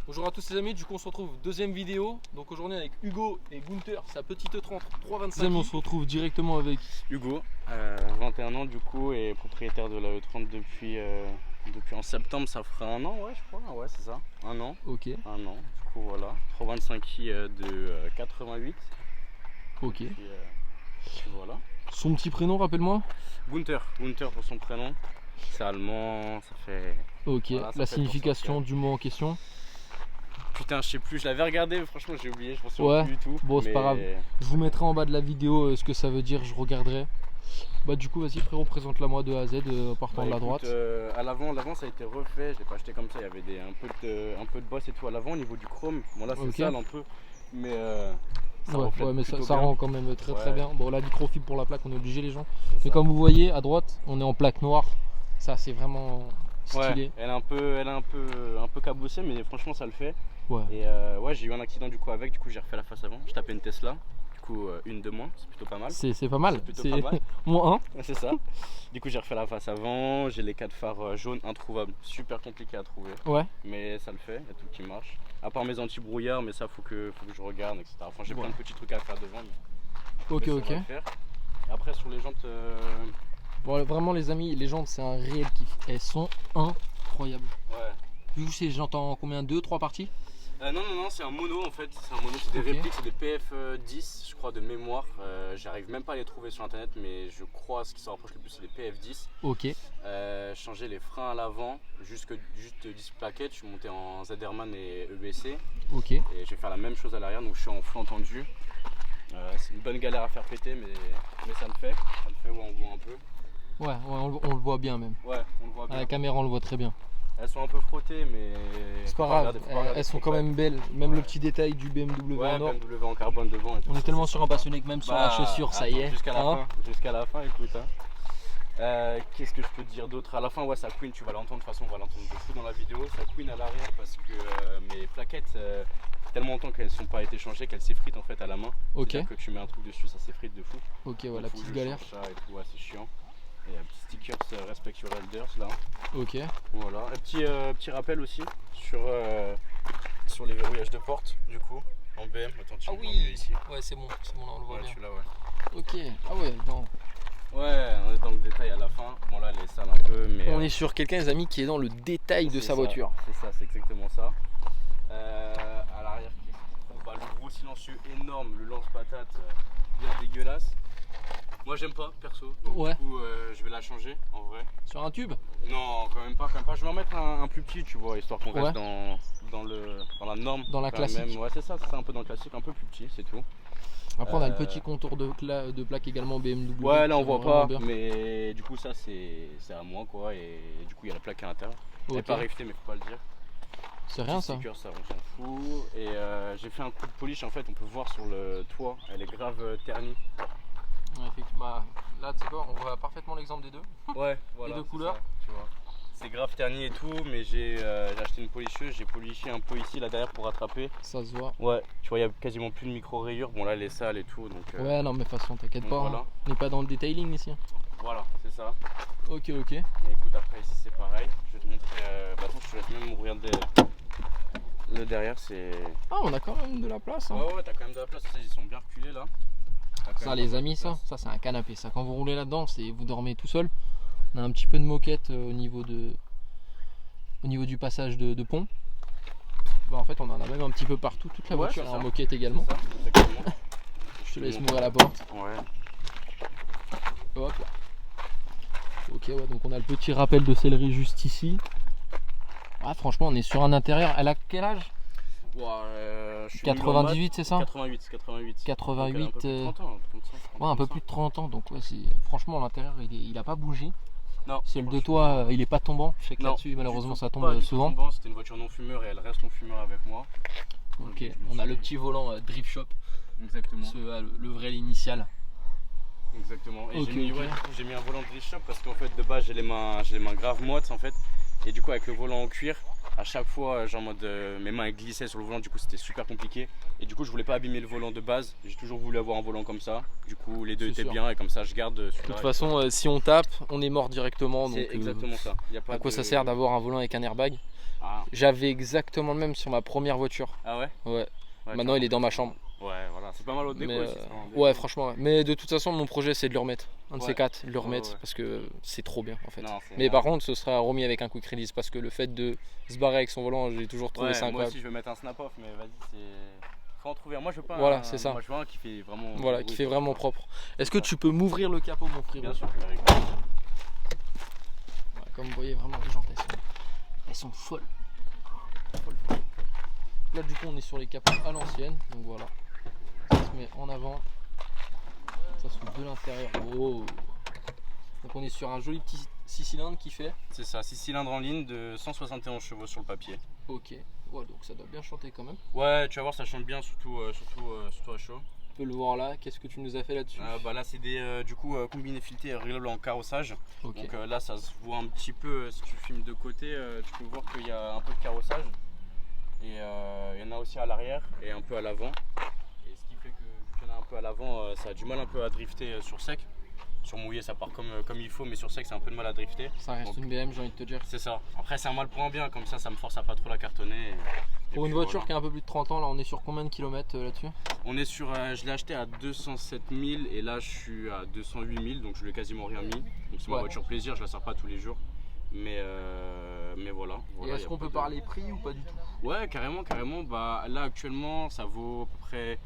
Bonjour à tous les amis, du coup on se retrouve deuxième vidéo. Donc aujourd'hui avec Hugo et Gunther, sa petite 30 325. On se retrouve directement avec Hugo, 21 ans du coup et propriétaire de la E30 depuis en septembre, ça fera un an, ouais je crois, ouais c'est ça, un an. Ok. Un an, du coup voilà, 325i de 88. Ok. Et puis voilà. Son petit prénom, rappelle-moi. Gunther pour son prénom. C'est allemand, ça fait... Ok, Voilà, ça la fait signification pour du mot en question. Putain, je sais plus, je l'avais regardé, mais franchement j'ai oublié, je m'en souviens Ouais, plus du tout. bon c'est pas grave. Je vous mettrai en bas de la vidéo ce que ça veut dire, je regarderai. Bah du coup vas-y frérot, présente-la moi de A à Z, partant de la droite. À l'avant ça a été refait, je l'ai pas acheté comme ça, il y avait un peu de boss et tout à l'avant au niveau du chrome. Bon là c'est sale un peu, mais ça rend quand même très bien. Bon la microfibre pour la plaque, on est obligé les gens. Mais ça. comme vous voyez à droite, on est en plaque noire. Ça c'est vraiment stylé. Ouais, elle est un peu cabossée, mais franchement ça le fait. Ouais. Et ouais, j'ai eu un accident du coup avec, du coup j'ai refait la face avant. Je tapais une Tesla, du coup une de moins, c'est plutôt pas mal. C'est pas mal. C'est plutôt pas mal. Moins 1. C'est ça. Du coup j'ai refait la face avant, j'ai les 4 phares jaunes introuvables, super compliqué à trouver. Ouais. Mais ça le fait, il y a tout qui marche. À part mes anti-brouillards, mais ça faut que je regarde, etc. Enfin j'ai plein de petits trucs à faire devant. Mais Ok. ça, on va le faire. Et après sur les jantes. Bon, vraiment les amis, les jantes c'est un réel kiff. Elles sont incroyables. Ouais. Du coup c'est j'entends combien, 2-3 parties? Non, c'est un mono en fait, c'est des répliques, c'est des PF10 je crois de mémoire. J'arrive même pas à les trouver sur internet, mais je crois ce qui s'en rapproche le plus c'est des PF10. Ok. Changer les freins à l'avant, juste 10 plaquettes, je suis monté en Zederman et EBC. Ok. Et je vais faire la même chose à l'arrière, donc je suis en flanc tendu. C'est une bonne galère à faire péter, mais ça le fait, ouais, on voit un peu. Ouais, on le voit bien même. Ouais, on le voit bien. À la caméra on le voit très bien. Elles sont un peu frottées, mais c'est pas grave, elles sont quand même belles. Même le petit détail du BMW en or. BMW en carbone devant. Et tout. On est tellement sur un passionné que même sur la chaussure, ça y est. Jusqu'à la fin, écoute. Qu'est-ce que je peux te dire d'autre? À la fin, ouais, ça queen, tu vas l'entendre. De toute façon, on va l'entendre de fou dans la vidéo. Ça queen à l'arrière parce que mes plaquettes, tellement longtemps qu'elles sont pas été changées qu'elles s'effritent en fait à la main. Ok. C'est-à-dire que tu mets un truc dessus, ça s'effrite de fou. Ok, ouais, la petite galère. Ça et tout, ouais, c'est chiant. Et un petit sticker Respect Your Elders là. Ok. Voilà. Un petit rappel aussi sur les verrouillages de porte du coup en BM. Attends, tu vois ici. Ouais, c'est bon, là on le voit bien. Celui-là, ouais. Ok. Ah ouais, non. Ouais, on est dans le détail à la fin. Bon là, elle est sale un peu, mais on est sur quelqu'un, les amis, qui est dans le détail de sa voiture. C'est ça, c'est exactement ça. À l'arrière, le gros silencieux énorme, le lance-patate bien dégueulasse. Moi j'aime pas perso, donc ouais. Du coup je vais la changer en vrai. Sur un tube? Non, quand même pas. Je vais en mettre un plus petit, tu vois, histoire qu'on reste dans la norme. Dans la classique. Même. Ouais, c'est ça, un peu dans le classique, un peu plus petit, c'est tout. Après on a le petit contour de plaque également BMW. Ouais, là on voit pas, bien. Mais du coup ça c'est à moi quoi, et du coup il y a la plaque à l'intérieur. Elle n'est pas rivetée, mais faut pas le dire. C'est rien ça. Sticker, ça on s'en fout. Et j'ai fait un coup de polish, en fait on peut voir sur le toit, elle est grave ternie. Ouais, effectivement, là tu sais quoi, on voit parfaitement l'exemple des deux. Ouais, voilà. Les deux couleurs. Ça, tu vois. C'est grave terni et tout, mais j'ai acheté une polisseuse, j'ai poliché un peu ici, là derrière pour rattraper. Ça se voit. Ouais, tu vois, il n'y a quasiment plus de micro-rayures. Bon là elle est sale et tout, donc... Ouais, non mais de toute façon, t'inquiète pas, voilà. On n'est pas dans le detailing ici. Voilà, c'est ça. Ok. Et écoute, après ici c'est pareil, je vais te montrer... attends, je te laisse même ouvrir le derrière, c'est... Ah, on a quand même de la place. Hein. Ouais, t'as quand même de la place, ils sont bien reculés là. Ça les amis, ça c'est un canapé, ça quand vous roulez là-dedans, vous dormez tout seul. On a un petit peu de moquette au niveau du passage de pont. Bah, en fait on en a même un petit peu partout, toute la voiture est en moquette également. Ça, exactement. Je te laisse m'ouvrir la porte. Ouais. Hop là. Ok, ouais, donc on a le petit rappel de sellerie juste ici. Ah franchement on est sur un intérieur, elle a quel âge? 98 c'est ça? 88. 88. Un peu plus de 30 ans, donc ouais, franchement l'intérieur il a pas bougé. Non. Celle de toi il est pas tombant, je sais que là-dessus malheureusement ça tombe souvent. C'était une voiture non fumeur et elle reste non fumeur avec moi. Ok, on a le petit volant Drift Shop. Exactement. Le vrai l'initial. Exactement. Et j'ai mis un volant Drift Shop parce qu'en fait de base j'ai les mains grave moites en fait. Et du coup avec le volant en cuir, à chaque fois genre en mode mes mains glissaient sur le volant, du coup c'était super compliqué. Et du coup je voulais pas abîmer le volant de base, j'ai toujours voulu avoir un volant comme ça. Du coup les deux étaient bien et comme ça je garde celui-là. De toute façon si on tape, on est mort directement. C'est exactement ça. À quoi ça sert d'avoir un volant avec un airbag? Ah, J'avais exactement le même sur ma première voiture. ah ouais. Ouais. Ouais, Maintenant il est dans ma chambre. Ouais, voilà, c'est pas mal au déco Mais, aussi. c'est vraiment déco. ouais, franchement. Ouais. Mais de toute façon, mon projet c'est de le remettre. Un de Ouais. ces quatre, de le remettre Ouais. parce que c'est trop bien en fait. Non, c'est Mais vraiment- par contre, ce sera remis avec un quick release parce que le fait de se barrer avec son volant, j'ai toujours trouvé Ouais, ça moi incroyable. aussi je vais mettre un snap off, mais vas-y, c'est. Faut en trouver un. Moi je veux pas. Voilà, un- c'est ça. Moi je veux un qui fait vraiment. Voilà, du qui bruit, fait quoi. vraiment propre. Est-ce que tu peux m'ouvrir le capot, mon frérot? Bien sûr, avec- Ouais, comme vous voyez, vraiment les jantes elles sont folles. Folles. Là du coup on est sur les capots à l'ancienne, donc voilà. Ça se met en avant. Ça s'ouvre de l'intérieur. Oh. Donc on est sur un joli petit 6 cylindres qui fait. C'est ça, 6 cylindres en ligne de 171 chevaux sur le papier. Ok. Ouais, donc ça doit bien chanter quand même. Ouais, tu vas voir, ça chante bien, surtout à chaud. On peut le voir là. Qu'est-ce que tu nous as fait là-dessus? Bah là, c'est des du coup combinés filetés réglables en carrossage. Ok. Donc là, ça se voit un petit peu. Si tu filmes de côté, tu peux voir qu'il y a un peu de carrossage. Et il y en a aussi à l'arrière et un peu à l'avant. Et ce qui fait que vu qu'il y en a un peu à l'avant, ça a du mal un peu à drifter sur sec. Sur mouillé, ça part comme il faut, mais sur sec, c'est un peu de mal à drifter. Ça reste Donc, une BM, j'ai envie de te dire. C'est ça. Après, c'est un mal pour un bien, comme ça me force à pas trop la cartonner. Pour une voiture qui a un peu plus de 30 ans, là on est sur combien de kilomètres là-dessus? On est sur, je l'ai acheté à 207 000 et là je suis à 208 000, donc je lui ai quasiment rien mis. Donc c'est ma Ouais. voiture plaisir, je la sors pas tous les jours. Mais voilà. Et est-ce y a qu'on pas peut de- parler prix ou pas du tout? Ouais, carrément. Bah, là actuellement, ça vaut à peu près,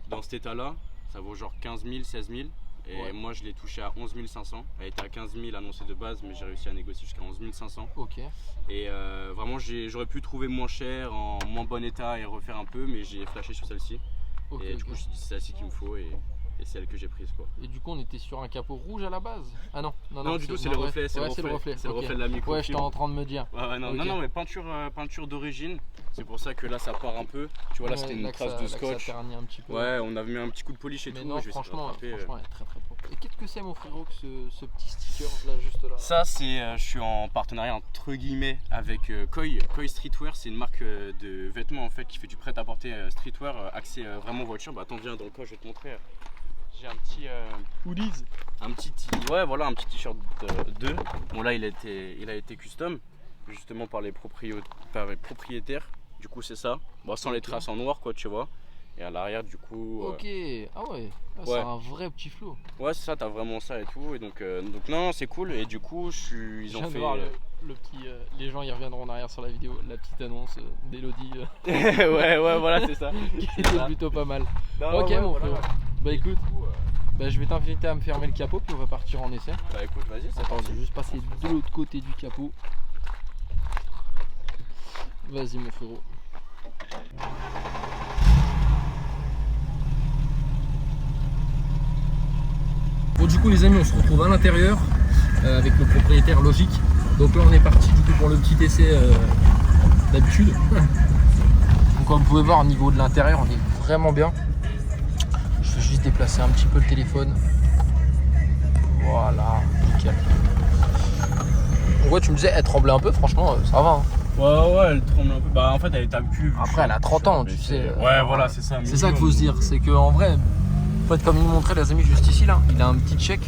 dans cet état-là, ça vaut genre 15 000, 16 000. Et Ouais. moi je l'ai touché à 11 500. Elle était à 15 000 annoncée de base, mais j'ai réussi à négocier jusqu'à 11 500. Ok. Et vraiment, j'aurais pu trouver moins cher, en moins bon état et refaire un peu, mais j'ai flashé sur celle-ci. Ok, Et du ok. coup, c'est celle-ci qu'il me faut et c'est elle que j'ai prise quoi. Et du coup, on était sur un capot rouge à la base? Ah non, Non, du tout, c'est le ouais. reflet, c'est Ouais, le reflet. C'est le ok. reflet de la micro. Ouais, j'étais en train de me dire. Ouais, non, Ok. non, mais peinture d'origine. C'est pour ça que là, ça part un peu. Tu vois, là, Ouais, c'était une là que trace ça- de là que ça scotch. ternit un petit peu. Ouais, on a mis un petit coup de polish et Mais tout. non, je vais essayer de franchement, rattraper, franchement, elle est très très propre. Et qu'est-ce que c'est, mon frérot, que ce petit sticker là, juste là? Ça, c'est, je suis en partenariat entre guillemets avec Koi. Koi Streetwear, c'est une marque de vêtements en fait qui fait du prêt-à-porter streetwear axé vraiment voiture. Bah attends, viens dans le coin, je vais te montrer. J'ai un petit, Hoodies. ouais, voilà, un petit t-shirt 2. Bon là, il a été custom justement par les propriétaires. Du coup, c'est ça. Bon, sans les traces en noir, quoi, tu vois. Et à l'arrière, du coup. Ok, ah ouais, ah, c'est ouais. un vrai petit flow. Ouais, c'est ça, t'as vraiment ça et tout. Et donc non, c'est cool. Et du coup, ils Je viens ont de fait. voir le petit. Les gens y reviendront en arrière sur la vidéo, la petite annonce d'Elodie ouais, voilà, c'est ça. qui C'est était ça. plutôt pas mal. Non, Ok, ouais, mon voilà. frérot. Bah Et écoute, du coup, bah, je vais t'inviter à me fermer le capot, puis on va partir en essai. bah écoute, vas-y, c'est Attends, parti. je vais juste passer de l'autre côté du capot. Vas-y, mon frérot. Bon, du coup, les amis, on se retrouve à l'intérieur avec le propriétaire Logique. Donc là, on est parti du coup pour le petit essai d'habitude. Donc, comme vous pouvez voir, au niveau de l'intérieur, on est vraiment bien. Je vais juste déplacer un petit peu le téléphone. Voilà, nickel. Donc ouais, tu me disais, elle tremblait un peu, franchement, ça va. Hein. Ouais, elle tremble un peu. Bah en fait, elle est habituée. Après, elle a 30 ans, tu sais. Ouais, voilà, c'est ça. C'est ça qu'il faut se dire, c'est qu'en vrai, en fait, comme il nous montrait les amis juste ici, là, il a un petit check.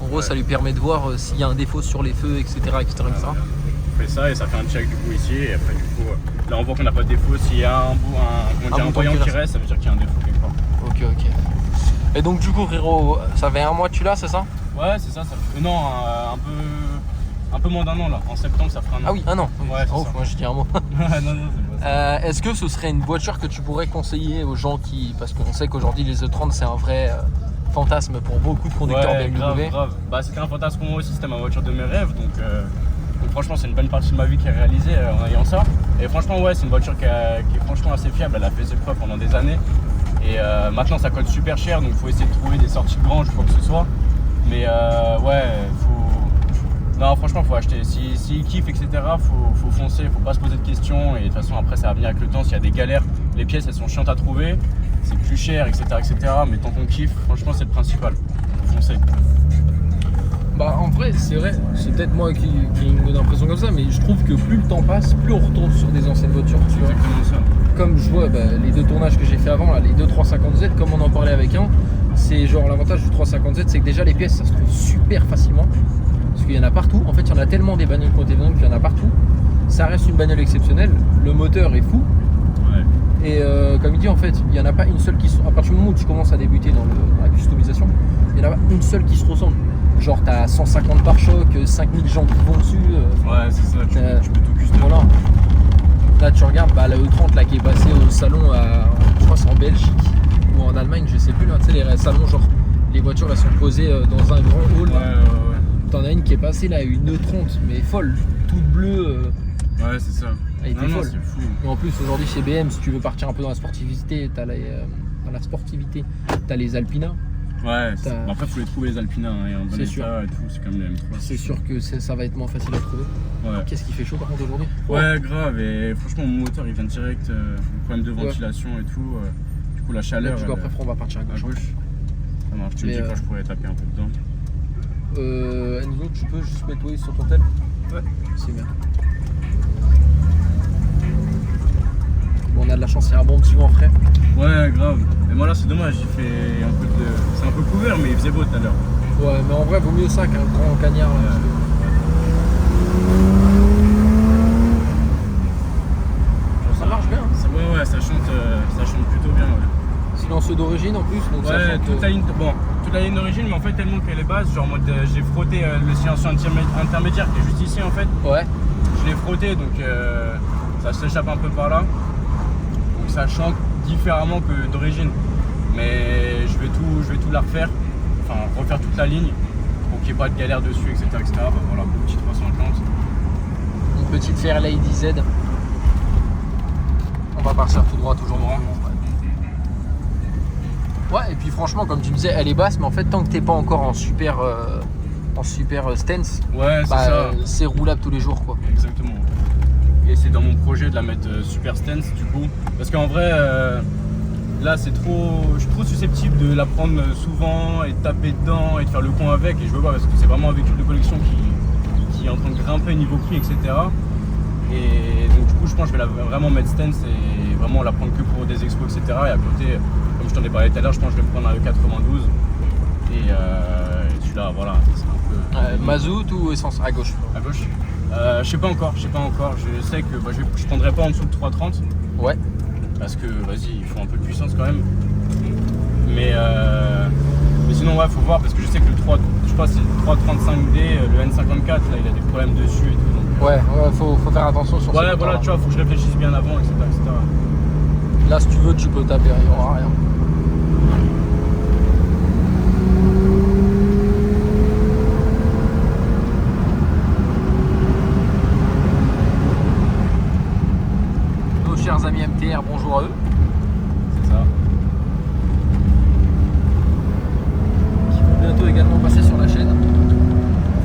En gros, Ouais. ça lui permet de voir s'il y a un défaut sur les feux, etc. etc. On fait ça et ça fait un check du coup ici. Et après, du coup, là on voit qu'on n'a pas de défaut. S'il y a un bouton voyant qui qui reste, ça veut dire qu'il y a un défaut quelque part. Ok, ok. Et donc, du coup, frérot, ça fait un mois que tu l'as, c'est ça? Ouais, c'est ça. Non, un peu moins d'un an là. En septembre, ça fera un an. Ah oui, un an. Oui. Ouais, c'est Oh, ça. moi, je dis un mot. non, c'est pas ça. Est-ce que ce serait une voiture que tu pourrais conseiller aux gens qui. Parce qu'on sait qu'aujourd'hui, les E30, c'est un vrai fantasme pour beaucoup de conducteurs Ouais, BMW. grave. Bah, c'était un fantasme pour moi aussi. C'était ma voiture de mes rêves. Donc franchement, c'est une bonne partie de ma vie qui est réalisée en ayant ça. Et franchement, ouais, c'est une voiture qui est franchement assez fiable. Elle a fait ses preuves pendant des années. Et maintenant, ça coûte super cher. Donc, il faut essayer de trouver des sorties de grange ou quoi que ce soit. Mais ouais, non, franchement, faut acheter. S'il kiffe, etc., faut foncer, faut pas se poser de questions. Et de toute façon, après, ça va venir avec le temps. S'il y a des galères, les pièces, elles sont chiantes à trouver. C'est plus cher, etc., etc. Mais tant qu'on kiffe, franchement, c'est le principal. Faut foncer. Bah en vrai c'est vrai, c'est peut-être moi qui me donne l'impression comme ça, mais je trouve que plus le temps passe, plus on retourne sur des anciennes voitures, tu vois. Exactement ça. Comme je vois les deux tournages que j'ai fait avant, là, les deux 350Z, comme on en parlait avec un, c'est genre l'avantage du 350Z, c'est que déjà les pièces ça se trouve super facilement, parce qu'il y en a partout, en fait il y en a tellement des bagnoles qui ont été vendues qu'il y en a partout, ça reste une bagnole exceptionnelle. Le moteur est fou. Ouais. Et comme il dit, en fait, il n'y en a pas une seule qui se... À partir du moment où tu commences à débuter dans la customisation, il n'y en a pas une seule qui se ressemble. Genre, t'as 150 pare-chocs, 5000 gens qui vont dessus. Ouais, c'est ça, tu peux tout customiser. Voilà. Là, tu regardes la E30 là, qui est passée au salon je crois que c'est en Belgique ou en Allemagne, je sais plus. Là, tu sais, les salons, genre, les voitures elles sont posées dans un grand hall. Ouais. T'en as une qui est passée là, une E30, mais folle, toute bleue. Ouais, c'est ça. Elle était folle. C'est fou. Et en plus, aujourd'hui, chez BM, si tu veux partir un peu dans la sportivité, t'as les Alpina. Ouais, après, il faut les trouver les Alpina. Il y a un bon C'est sûr. état et tout, c'est comme les M3. C'est sûr que ça va être moins facile à trouver. Ouais. Qu'est-ce qui fait chaud par contre aujourd'hui? Ouais, grave. Et franchement, mon moteur il vient direct. Problème de ventilation et tout. Du coup, la chaleur. Du coup, après, on va partir à gauche. Ça marche. Tu me dis quand je pourrais taper un peu dedans. Enzo, tu peux juste mettre sur ton tel? Ouais. C'est bien. Bon, on a de la chance, il y a un bon petit vent frais. Ouais, grave. Et moi là, c'est dommage, il fait un peu de. C'est un peu couvert, mais il faisait beau tout à l'heure. Ouais, mais en vrai, vaut mieux ça qu'un grand cagnard. Là, ça marche bien. Ouais, ça chante plutôt bien. Ouais. Silencieux d'origine en plus, donc ça Ouais, chante, toute la ligne d'origine, mais en fait, tellement qu'elle est basse, genre en mode j'ai frotté le silencieux intermédiaire qui est juste ici en fait. Ouais. Je l'ai frotté, donc ça s'échappe un peu par là. Donc ça chante différemment que d'origine. Mais je vais tout la refaire, enfin refaire toute la ligne pour qu'il n'y ait pas de galère dessus, etc. Bah, voilà, petit 350. Une petite Fairlady Z. On va partir tout droit, toujours droit. Ouais, et puis franchement, comme tu me disais, elle est basse, mais en fait, tant que t'es pas encore en super stance, ouais, ça. C'est roulable tous les jours, quoi. Exactement. Et c'est dans mon projet de la mettre super stance, du coup, parce qu'en vrai. Là, je suis trop susceptible de la prendre souvent et de taper dedans et de faire le con avec. Et je veux pas parce que c'est vraiment un véhicule de collection qui est en train de grimper niveau prix, etc. Et donc, du coup, je pense que je vais vraiment mettre stance et vraiment la prendre que pour des expos, etc. Et à côté, comme je t'en ai parlé tout à l'heure, je pense que je vais me prendre un E92. Et celui-là, voilà, c'est un peu. Mazout ou essence? À gauche. À gauche. Je sais pas encore. Je sais que je prendrai pas en dessous de 330. Ouais. Parce que vas-y, il faut un peu de puissance quand même. Mais sinon ouais, faut voir parce que je sais que le 3, je crois que c'est le 335D, le N54 là, il a des problèmes dessus et tout. Donc, ouais, faut faire attention sur ouais, voilà, tu vois, faut que je réfléchisse bien avant, etc. Là, si tu veux, tu peux taper, il n'y aura rien. Chers amis MTR, bonjour à eux. C'est ça. Qui vont bientôt également passer sur la chaîne.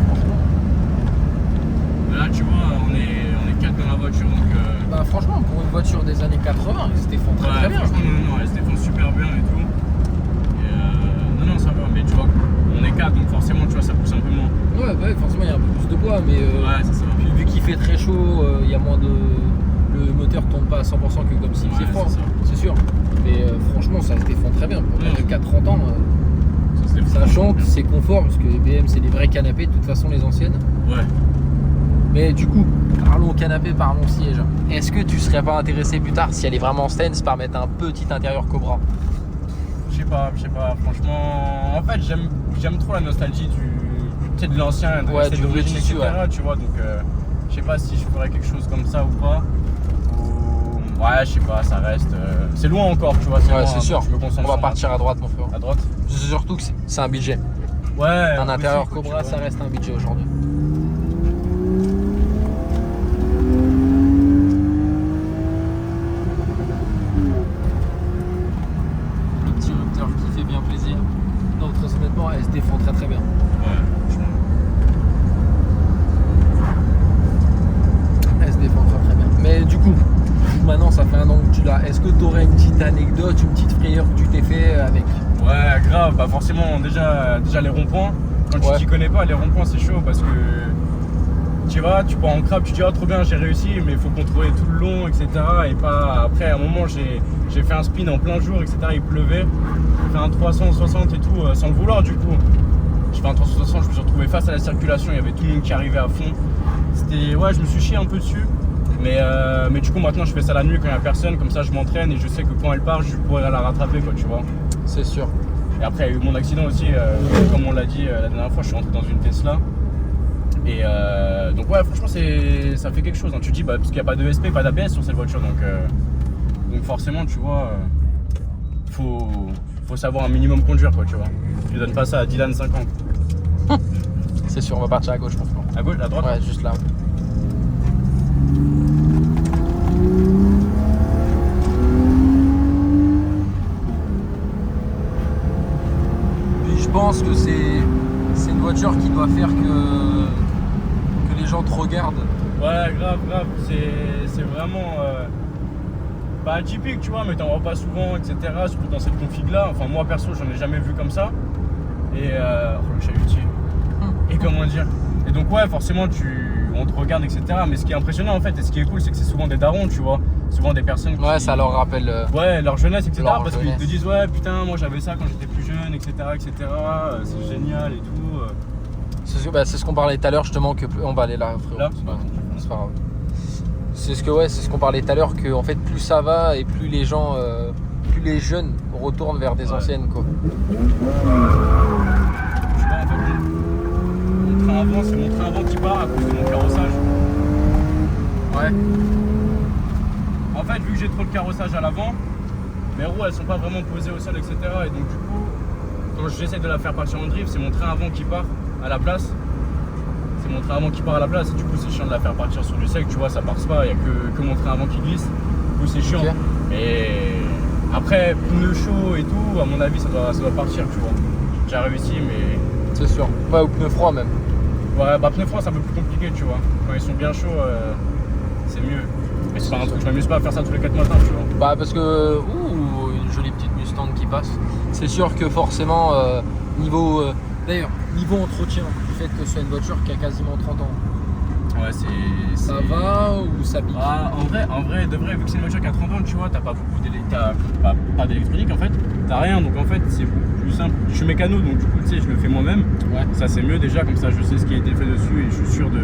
Franchement. Là tu vois, on est 4 dans la voiture donc. Bah franchement pour une voiture des années 80, ils se défendent très bien. Franchement non, elle se défend super bien et tout. Et non ça va, mais tu vois, on est 4 donc forcément tu vois ça pousse un peu moins. Ouais, forcément il y a un peu plus de poids, mais ouais c'est ça. Puis vu qu'il fait très chaud, il y a moins de. Le moteur tombe pas à 100% que comme s'il faisait froid, c'est sûr. Mais franchement, ça se défend très bien. Pour de 4-30 ans, ça chante, c'est confort, parce que les BM, c'est des vrais canapés, de toute façon, les anciennes. Ouais. Mais du coup, parlons canapé, parlons siège. Est-ce que tu serais pas intéressé plus tard, si elle est vraiment stance, par mettre un petit intérieur Cobra? Je sais pas, franchement. En fait, j'aime trop la nostalgie de l'ancien, du d'origine, etc. ouais. Tu vois, donc je sais pas si je ferais quelque chose comme ça ou pas. Ouais, je sais pas, ça reste. C'est loin encore, tu vois. Ouais, c'est sûr. On va partir à droite, mon frère. À droite. C'est surtout que c'est un budget. Ouais. Un intérieur Cobra, ça reste un budget aujourd'hui. Le petit rupteur qui fait bien plaisir. Non, très honnêtement, elle se défend très très bien. Ouais, franchement. Elle se défend très très bien. Mais du coup, maintenant ça fait un an que tu l'as. Est-ce que tu aurais une petite anecdote, une petite frayeur que tu t'es fait avec? Ouais, grave. Bah forcément, déjà les ronds-points. Quand tu t'y connais pas, les ronds-points c'est chaud parce que tu vois, tu pars en crabe, tu dis ah trop bien j'ai réussi, mais il faut contrôler tout le long, etc. Et pas après à un moment j'ai fait un spin en plein jour, etc. Il pleuvait, j'ai fait un 360 et tout sans le vouloir du coup. J'ai fait un 360, je me suis retrouvé face à la circulation, il y avait tout le monde qui arrivait à fond. C'était ouais, je me suis chié un peu dessus. Mais du coup maintenant je fais ça la nuit quand il n'y a personne, comme ça je m'entraîne et je sais que quand elle part je pourrai la rattraper quoi, tu vois. C'est sûr. Et après il y a eu mon accident aussi, comme on l'a dit la dernière fois, je suis rentré dans une Tesla. Et donc ouais franchement ça fait quelque chose, hein. Tu te dis parce qu'il n'y a pas de ESP, pas d'ABS sur cette voiture, donc forcément tu vois, faut savoir un minimum conduire quoi, tu vois. Tu donnes pas ça à Dylan 5 ans. C'est sûr, on va partir à gauche franchement. À gauche, à droite? Ouais, juste là. Puis je pense que c'est une voiture qui doit faire que les gens te regardent. Ouais, grave, c'est vraiment pas atypique, tu vois, mais t'en vois pas souvent, etc. Surtout dans cette config là. Enfin, moi perso, j'en ai jamais vu comme ça. Et oh, le chalutier. Et comment dire? Et donc, ouais, forcément, on te regarde, etc. Mais ce qui est impressionnant en fait, et ce qui est cool, c'est que c'est souvent des darons, tu vois. Souvent des personnes Ouais, ça leur rappelle. Ouais, leur jeunesse, etc. Leur Parce qu'ils jeunesse. te disent, ouais, putain, moi j'avais ça quand j'étais plus jeune, etc. C'est génial et tout. C'est ce qu'on parlait tout à l'heure justement que on va aller là, frérot. Là C'est pas grave. C'est ce qu'on parlait tout à l'heure que en fait plus ça va et plus les gens, plus les jeunes retournent vers des anciennes quoi. Tu vois, en fait, mon train avant, c'est mon train avant qui part à cause de mon carrossage. Ouais. En fait, vu que j'ai trop de carrossage à l'avant, mes roues elles sont pas vraiment posées au sol, etc. Et donc du coup, quand j'essaie de la faire partir en drift, c'est mon train avant qui part à la place. C'est mon train avant qui part à la place et du coup c'est chiant de la faire partir sur du sec, tu vois, ça passe pas, il n'y a que mon train avant qui glisse. Du coup c'est chiant. Ok. Et après, pneus chauds et tout, à mon avis ça doit partir, tu vois. J'ai déjà réussi mais. C'est sûr. Ouais, ou pneu froid même. Ouais, bah pneus froids c'est un peu plus compliqué, tu vois. Quand ils sont bien chauds, c'est mieux. Mais c'est pas un truc, je m'amuse pas à faire ça tous les 4 matins, tu vois. Bah parce que une jolie petite Mustang qui passe. C'est sûr que forcément d'ailleurs niveau entretien, du fait que ce soit une voiture qui a quasiment 30 ans. Ouais, Ça va ou ça pique? Ah, en vrai, de vrai, vu que c'est une voiture qui a 30 ans, tu vois, t'as pas beaucoup pas d'électronique en fait, t'as rien, donc en fait c'est beaucoup plus simple. Je suis mécano, donc du coup tu sais, je le fais moi-même. Ouais. Ça c'est mieux déjà, comme ça je sais ce qui a été fait dessus et je suis sûr de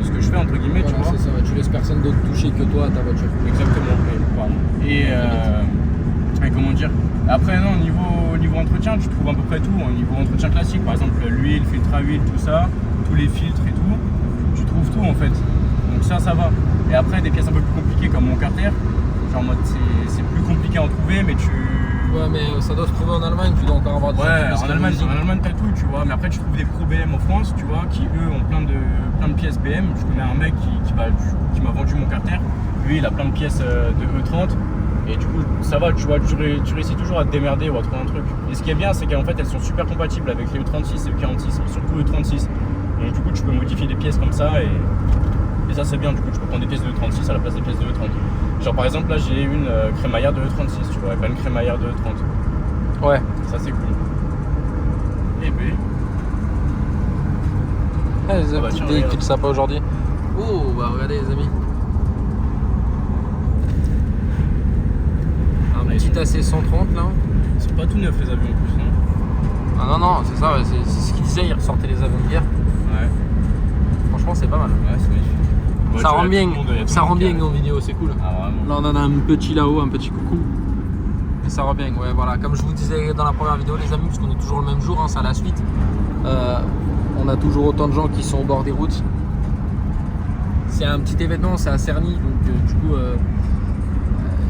ce que je fais entre guillemets, Voilà, tu vois. c'est ça, tu laisses personne d'autre toucher que toi à ta voiture. Exactement. Et comment dire? Après non, niveau entretien, tu trouves à peu près tout. Hein. Niveau entretien classique, par exemple l'huile, filtre à huile, tout ça, tous les filtres et tout, tu trouves tout en fait. Donc ça va. Et après des pièces un peu plus compliquées comme mon carter, genre en mode c'est plus compliqué à en trouver, mais tu. Ouais, mais ça doit se trouver en Allemagne, tu dois encore avoir des Ouais, en Allemagne t'as tout, tu vois. Mais après tu trouves des pros BM en France, tu vois, qui eux ont plein de pièces BM. Je connais un mec qui m'a vendu mon carter. Lui il a plein de pièces de E30. Et du coup ça va, tu vois, tu réussis toujours à te démerder ou à trouver un truc. Et ce qui est bien c'est qu'en fait elles sont super compatibles avec les E36 et E46, mais surtout E36. Et du coup tu peux modifier des pièces comme ça et ça c'est bien, du coup tu peux prendre des pièces de E36 à la place des pièces de E30. Genre par exemple là j'ai une crémaillère de E36, tu vois, et pas une crémaillère de E30. Ouais. Ça c'est cool. Et B. Les bah, petites tiens, véhicules regarde. sympas aujourd'hui. Oh bah regardez les amis. Un petit AC130 là. Ils sont pas tout neufs les avions en plus, non? Ah non, c'est ça, ouais, c'est ce qu'il disait, il ressortait les avions de guerre. Ouais. Franchement c'est pas mal. Ouais, c'est magnifique. Ouais, Ça tu vois, rend y a bien, tout le monde, y a tout ça le rend monde qui bien arrive. nos vidéos, c'est cool. Ah vraiment. Là on en a un petit là-haut, un petit coucou. Et ça rend bien, ouais voilà. Comme je vous disais dans la première vidéo les amis, parce qu'on est toujours le même jour, hein, c'est à la suite. On a toujours autant de gens qui sont au bord des routes. C'est un petit événement, c'est à Cerny, donc du coup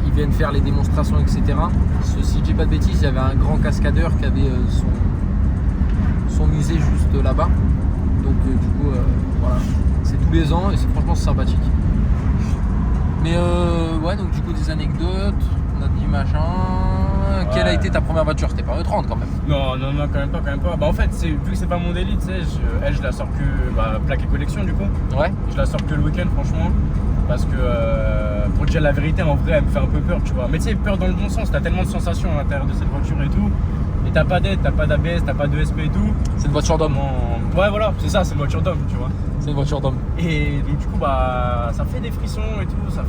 ils viennent faire les démonstrations, etc. Si je dis pas de bêtises, il y avait un grand cascadeur qui avait son musée juste là-bas. Donc du coup voilà, c'est tous les ans et c'est franchement sympathique. Mais ouais, donc du coup des anecdotes, on a dit machin. Ouais. Quelle a été ta première voiture? C'était pas E30 quand même. Non, quand même pas. Bah en fait, vu que c'est pas mon délit, tu sais, je la sors que plaque et collection du coup. Ouais. Je la sors que le week-end franchement. Parce que pour dire la vérité, en vrai, elle me fait un peu peur, tu vois. Mais tu sais, peur dans le bon sens, t'as tellement de sensations à l'intérieur de cette voiture et tout. Et t'as pas d'aide, t'as pas d'ABS, t'as pas de SP et tout. C'est une voiture d'homme. Ouais, voilà, c'est ça, c'est une voiture d'homme, tu vois. C'est une voiture d'homme. Et donc du coup, bah, ça fait des frissons et tout, ça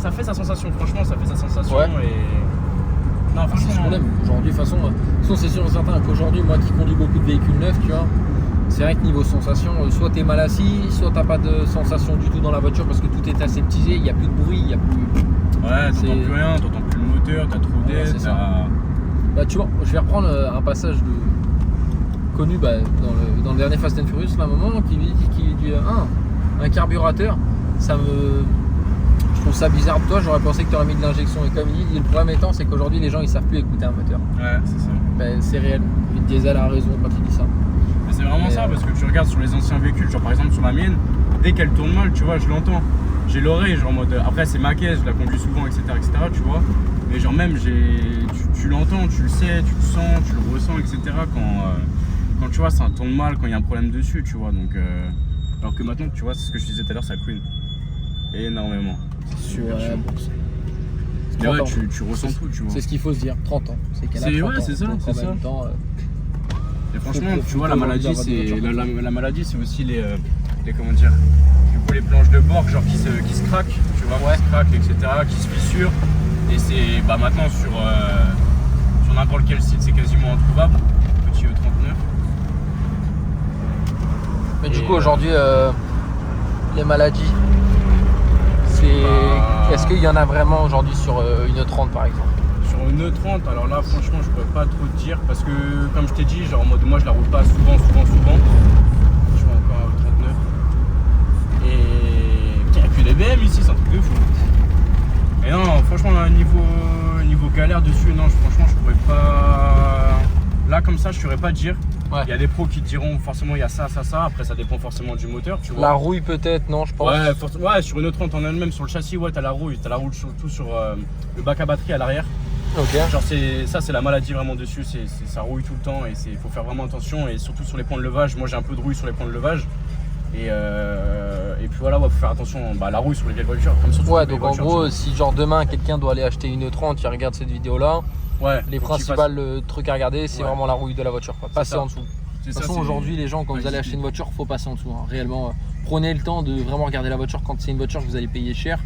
fait sa sensation, franchement, ça fait sa sensation. Ouais. Et non, C'est ce franchement. qu'on aime. Aujourd'hui, de toute façon, c'est sûr et certain qu'aujourd'hui, moi qui conduis beaucoup de véhicules neufs, tu vois, c'est vrai que niveau sensation, soit t'es mal assis, soit t'as pas de sensation du tout dans la voiture parce que tout est aseptisé, il n'y a plus de bruit, il n'y a plus. Ouais, t'entends plus rien, t'entends plus le moteur, t'as trop d'air, c'est ça. Bah tu vois, je vais reprendre un passage connu dans le dernier Fast and Furious, là, un moment qui dit un carburateur, je trouve ça bizarre de toi, j'aurais pensé que tu aurais mis de l'injection et comme il dit, le problème étant c'est qu'aujourd'hui les gens ils savent plus écouter un moteur. Ouais, c'est ça. Ben, c'est réel, le diesel a raison quand il dit ça. Mais c'est vraiment ça, parce que tu regardes sur les anciens véhicules, genre par exemple sur la mienne, dès qu'elle tourne mal, tu vois, je l'entends. J'ai l'oreille, genre en mode. Après, c'est ma caisse, je la conduis souvent, etc., tu vois. Mais genre, même, tu l'entends, tu le sais, tu le sens, tu le ressens, etc. Quand tu vois, ça tourne mal, quand il y a un problème dessus, tu vois. Donc, alors que maintenant, tu vois, c'est ce que je disais tout à l'heure, ça couine énormément. C'est sûr, mais ouais, tu ressens tout, tu vois. C'est ce qu'il faut se dire, 30 ans. C'est qu'elle a 30 ans. C'est ça, donc c'est en ça. même temps, et franchement, tu vois, la profiter maladie, d'avoir des la maladie, c'est aussi les comment dire, du coup, les planches de bord, genre qui se craquent, tu vois, qui se craquent, etc., qui se fissurent. Et c'est maintenant sur n'importe quel site, c'est quasiment introuvable. Petit E39. Mais du coup, aujourd'hui, les maladies, est-ce qu'il y en a vraiment aujourd'hui sur une E30 par exemple? Sur une E30, alors là, franchement, je pourrais pas trop te dire parce que, comme je t'ai dit, genre en mode moi je la roule pas souvent. Je suis encore à 39. Et il n'y a que des BM ici, c'est un truc de fou. Et non, franchement, niveau galère dessus, non, franchement, je pourrais pas. Là, comme ça, je saurais pas te dire. Ouais. Il y a des pros qui te diront forcément il y a ça. Après, ça dépend forcément du moteur, tu vois. La rouille peut-être, non, je pense. Ouais, sur une E30 en elle-même, sur le châssis, ouais, t'as la rouille. T'as la rouille surtout sur le bac à batterie à l'arrière. Ok. Genre, c'est la maladie vraiment dessus. Ça rouille tout le temps et il faut faire vraiment attention. Et surtout sur les points de levage. Moi, j'ai un peu de rouille sur les points de levage. Et puis voilà, faut faire attention à la rouille sur les vieilles voitures. Comme surtout ouais, donc en gros, si genre demain quelqu'un doit aller acheter une E30, il regarde cette vidéo-là. Ouais, les principaux trucs à regarder, c'est vraiment la rouille de la voiture. Passer en dessous. De toute façon, aujourd'hui, les gens, quand vous allez acheter une voiture, il faut passer en dessous. Hein. Réellement, prenez le temps de vraiment regarder la voiture quand c'est une voiture que vous allez payer cher.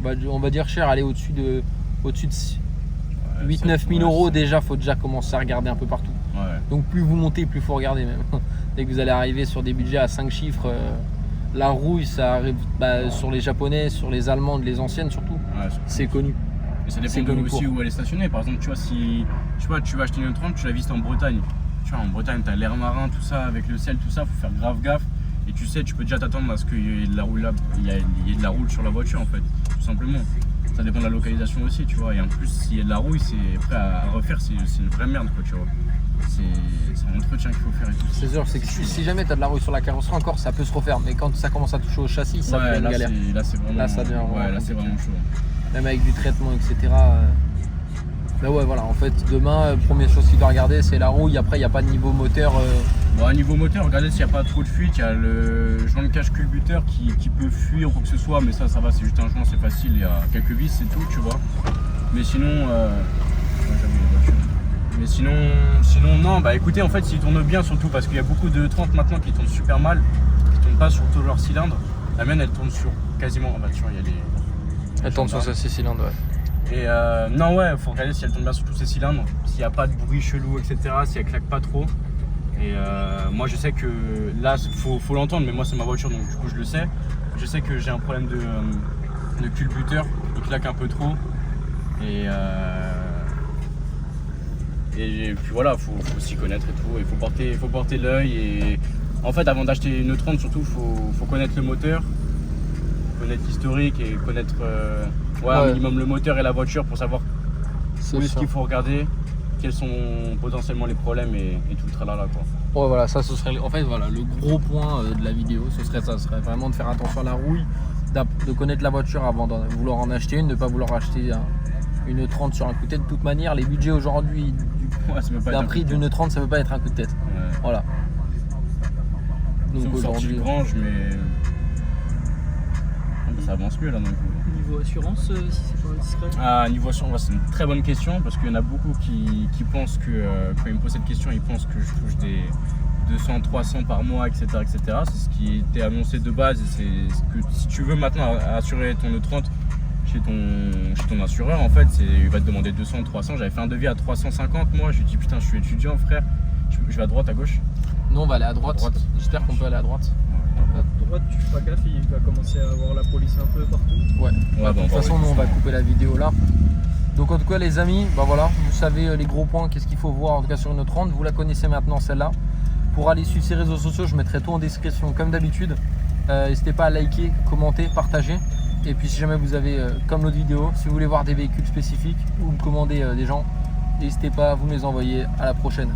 On va dire cher, aller au-dessus de 8-9 000 euros. Déjà, il faut déjà commencer à regarder un peu partout. Ouais. Donc, plus vous montez, plus il faut regarder même. Dès que vous allez arriver sur des budgets à 5 chiffres, la rouille, ça arrive sur les japonais, sur les allemandes, les anciennes surtout. Ouais, c'est connu. Et ça dépend aussi où elle est stationnée. Par exemple, tu vois, si tu vas acheter une 30, tu la visites en Bretagne. Tu vois, en Bretagne, tu as l'air marin, tout ça, avec le sel, tout ça, faut faire grave gaffe. Et tu sais, tu peux déjà t'attendre à ce qu'il y ait de la roule là, il y ait de la roule sur la voiture en fait, tout simplement. Ça dépend de la localisation aussi, tu vois. Et en plus, s'il y a de la rouille, c'est prêt à refaire, c'est une vraie merde, quoi, tu vois. C'est un entretien qu'il faut faire et tout. C'est sûr, c'est que si jamais tu as de la rouille sur la carrosserie encore, ça peut se refaire. Mais quand ça commence à toucher au châssis, ça devient une galère. Là, c'est vraiment, ça devient là, c'est vraiment chaud. Même avec du traitement, etc. Bah ouais, voilà, en fait, demain, première chose qu'il doit regarder, c'est la rouille. Après, il n'y a pas de niveau moteur. Niveau moteur, regardez s'il n'y a pas trop de fuite. Il y a le joint de cache culbuteur qui peut fuir ou quoi que ce soit, mais ça va, c'est juste un joint, c'est facile. Il y a quelques vis, c'est tout, tu vois. Mais sinon, non, bah écoutez, en fait, s'il tourne bien, surtout parce qu'il y a beaucoup de 30 maintenant qui tournent super mal, qui tournent pas sur tous leurs cylindres. La mienne, elle tourne sur quasiment. Bah, tu vois, il y a les. Elle tourne sur ses cylindres, ouais. Et non, ouais, faut regarder si elle tourne bien sur tous ses cylindres, s'il n'y a pas de bruit chelou, etc., si elle claque pas trop. Et moi, je sais que là, faut l'entendre, mais moi, c'est ma voiture, donc du coup, je le sais. Je sais que j'ai un problème de culbuteur, il claque un peu trop. Et puis voilà, faut s'y connaître et tout, il faut porter l'œil. Et en fait, avant d'acheter une E30, surtout, faut connaître le moteur, connaître l'historique et connaître un minimum le moteur et la voiture pour savoir où est-ce qu'il faut regarder, quels sont potentiellement les problèmes et tout le tralala, quoi. Ouais, voilà, ça ce serait en fait voilà le gros point de la vidéo, ce serait vraiment de faire attention à la rouille, de connaître la voiture avant de vouloir en acheter une, de ne pas vouloir acheter une 30 sur un coup de tête. De toute manière, les budgets aujourd'hui d'un prix d'une 30, ça ne peut pas être un coup de tête. Ouais. Voilà. Donc aujourd'hui, grange, mais ça avance mieux là. Donc. Niveau assurance, si c'est pas indiscret. Niveau assurance, c'est une très bonne question parce qu'il y en a beaucoup qui pensent que quand ils me posent cette question, ils pensent que je touche des 200, 300 par mois, etc., etc. C'est ce qui était annoncé de base et c'est ce que si tu veux maintenant assurer ton E30 chez ton assureur, en fait, il va te demander 200, 300. J'avais fait un devis à 350 moi. Je lui ai dit putain, je suis étudiant, frère. Je vais à droite, à gauche. Nous on va aller à droite. J'espère qu'on peut aller à droite. À droite, tu feras gaffe, il va commencer à avoir la police un peu partout. Ouais. De toute façon, nous on va couper la vidéo là. Donc en tout cas les amis, bah voilà, vous savez les gros points, qu'est-ce qu'il faut voir en tout cas sur une 30. Vous la connaissez maintenant celle-là. Pour aller suivre ses réseaux sociaux, je mettrai tout en description comme d'habitude. N'hésitez pas à liker, commenter, partager. Et puis si jamais vous avez, comme l'autre vidéo, si vous voulez voir des véhicules spécifiques ou me commander des gens, n'hésitez pas à vous me les envoyer. À la prochaine.